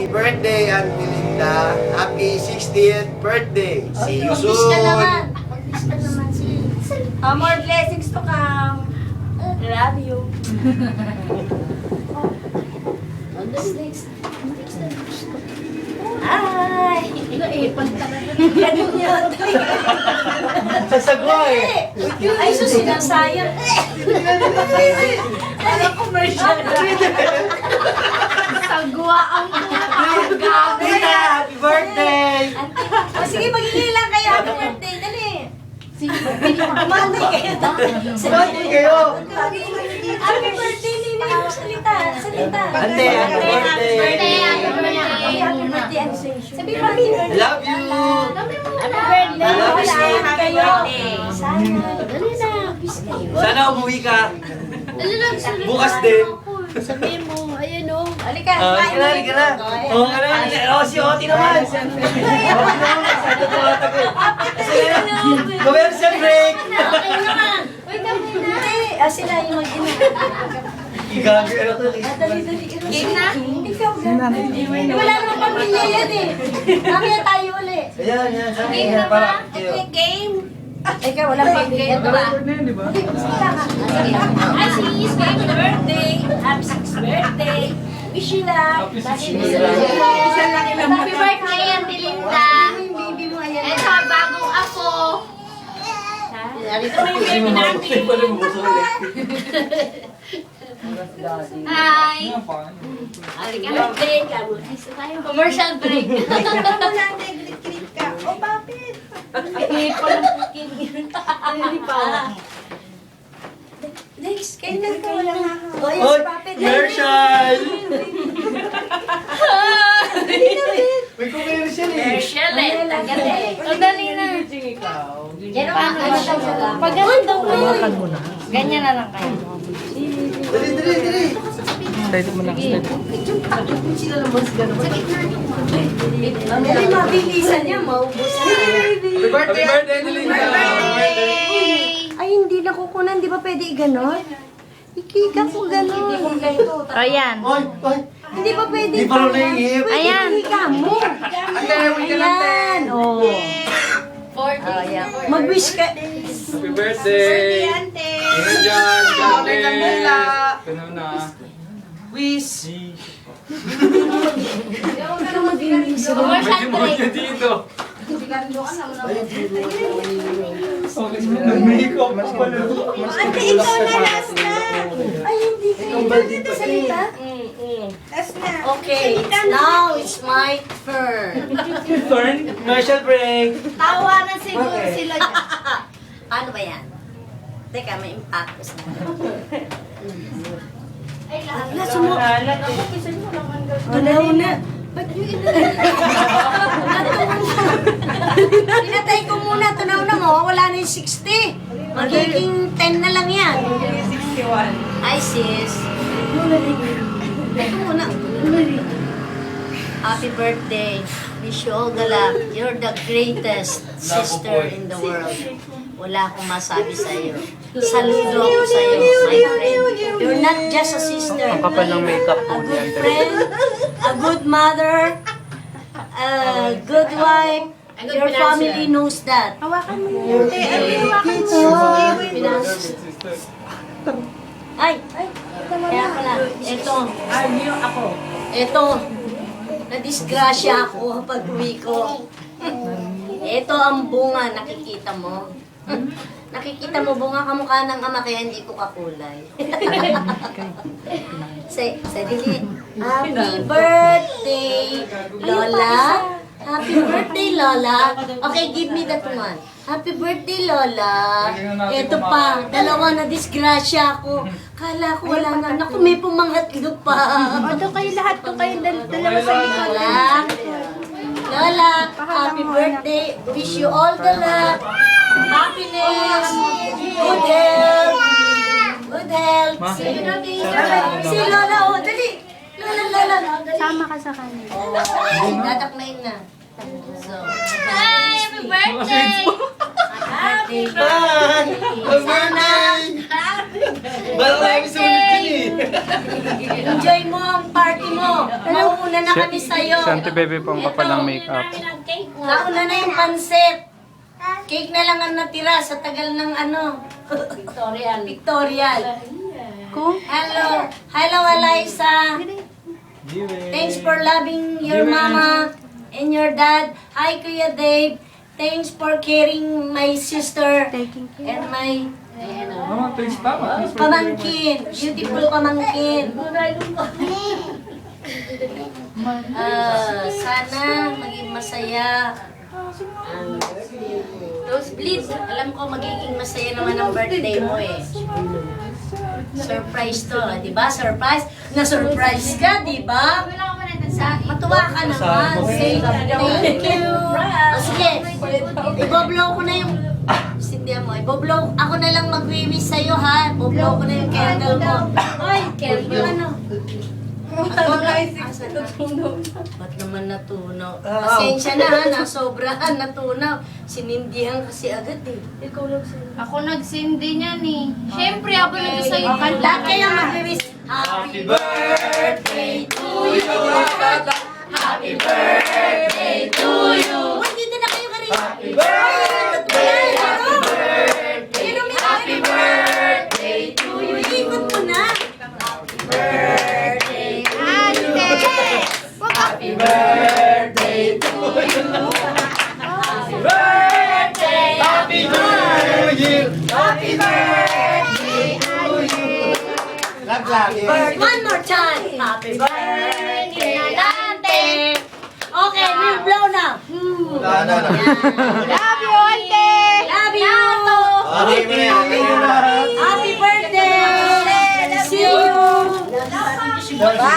birthday, Auntie Linda. Happy 60th birthday. See you Mag-wish ka naman. soon. Mag-wish ka naman. More blessings to come. Love you. Ay! Ganun yun. Sasagwa eh. Ay, susinasayang. Ano commercial? Sagwa ang gabi. Tita, happy birthday. O sige, magiging lang kayo. Happy birthday. Dali. Kumanday kayo. Birthday kayo. Happy birthday, Nini. Salita. Salita. Ante, happy birthday. Happy birthday. Sabi mo, happy birthday. Love you. Happy birthday. I love you. Salamat kayo. Sana. Dali na. Bis kayo. Sana umuwi ka. Dali lang, sorry. Bukas din. Sabihin mo, ayan o. Halika. Halika na, halika na. Oo, ka na. Si Oti naman. Oti naman. Sabi ko ata ko. Commercial break. Okay naman. Uy, kami na. Sila yung mag-ina. Igabi, ano to? Dali. Game na? Ikaw na. Wala naman pamilya yan eh. Mamaya tayo ulit. Ayan. Sabi niya para. Game. Ikaw, wala pamilya ba? Hindi, sila ka. Ay, sis, kayo na birthday. Happy 6th birthday. Wish you luck. Happy birthday, Auntie Linda. Yung baby mo, ayan. Ito, bagong ako. Narito may baby natin. Hi. Halika na. Break ka mo. Commercial break. Oh, bakit? Hindi pa. Next, kayo na ka. Oh, yes, Oy, Papit. commercial! May commercial eh. Commercial eh. Ang dali na. Yan ang mga pag ganun daw mo. Ganyan na lang kayo. Dali. Dali, mabilisan niya. Maubos na. Happy birthday, Linda. Ay, hindi nakukunan. Di ba pwede ganon? Ikika ko ganon. Ayan. Oy. Hindi ba pwede? Di pa rin nahihip. Ayan. Ika mo. Ayan. Oh. 40. Mag-wish ka. Happy birthday! Ingat dyan! God bless! Ano na? Wish. Commercial break. Medyo dito. Ate, ikaw na last na. Ay, hindi ka. Salita? Last na. Okay. Now it's my turn. Turn. Commercial break. Tawanan siguro Okay. sila dyan. Paano ba yan? Teka, may impactos na. Ay, lahat. Sumo. Tunaw na. Ba't yung pinatay ko muna. Tunaw na mo. Wala na yung 60. Magiging 10 na lang yan. 61. Ay, sis. Teka muna. Happy birthday. Wish you all the luck. You're the greatest sister in the world. Wala akong masabi sa iyo. Saludo ako sa iyo, my friend. You're not just a sister. Ang kapal ng makeup A good friend, a good mother, a good wife. Your family knows that. Hawakan mo yun. Ay, kaya pala, ito, nadisgrasya ako pag uwi ko. Ito ang bunga, nakikita mo. Nakikita mo, bunga kamukha ng ama, kaya hindi ko kakulay. Say, dili. Happy birthday, Lola. Happy birthday, Lola. Okay, give me that one. Happy birthday, Lola. Ito pa, dalawa na disgrasya ako. Kala ko wala na. Naku, may pumangatlo pa. Ito kayo lahat. Ito kayo dalawa sa likod. Lola, happy birthday. Wish you all the luck, happiness, good health. Good health. Si Lola, oh, dali. Lola. Sama ka sa kanila. Ay, dadaknayin na. So, Hi! Happy birthday! happy Happy birthday! Bala tayo sa ulit yun eh. Enjoy mo ang party mo. Mauuna na kami sa'yo. Si Auntie Bebe po ang kapalang makeup. Nauna na yung pansit. Cake na lang ang natira sa tagal ng ano. Victorial. Hello. Hello, Eliza. Thanks for loving your mama and your dad. Hi, Kuya Dave. Thanks for caring my sister and my Mama, please tama. pamangkin. Beautiful pamangkin. Sana maging masaya. Nosebleed, alam ko magiging masaya naman ang birthday mo eh. Surprise to, di ba? Surprise? Na-surprise ka, di ba? Matuwa ka naman. Say thank you. O sige, iboblow ko na yung... Sindihan mo, iboblow. Ako na lang mag-wish sa'yo ha. Iboblow ko na yung candle mo. Ay, candle ano? Ba't naman natunaw? Pasensya na ha, nasobrahan, natunaw. Sinindihan kasi agad eh. Ako nagsindi niyan eh. Siyempre, ako nagsasayo. Lahat kayo mag-wish. Happy birthday to you. Happy birthday to you. Uy, dito na kayo karin. Happy birthday. Happy birthday. Happy birthday to you. Ikot mo na. Happy birthday to you. Happy birthday to you. Happy birthday. Happy birthday. Happy birthday to you. One more time. Happy birthday, Dante. Okay, we'll blow now. Love you, Ate! Love you. Happy birthday. See you.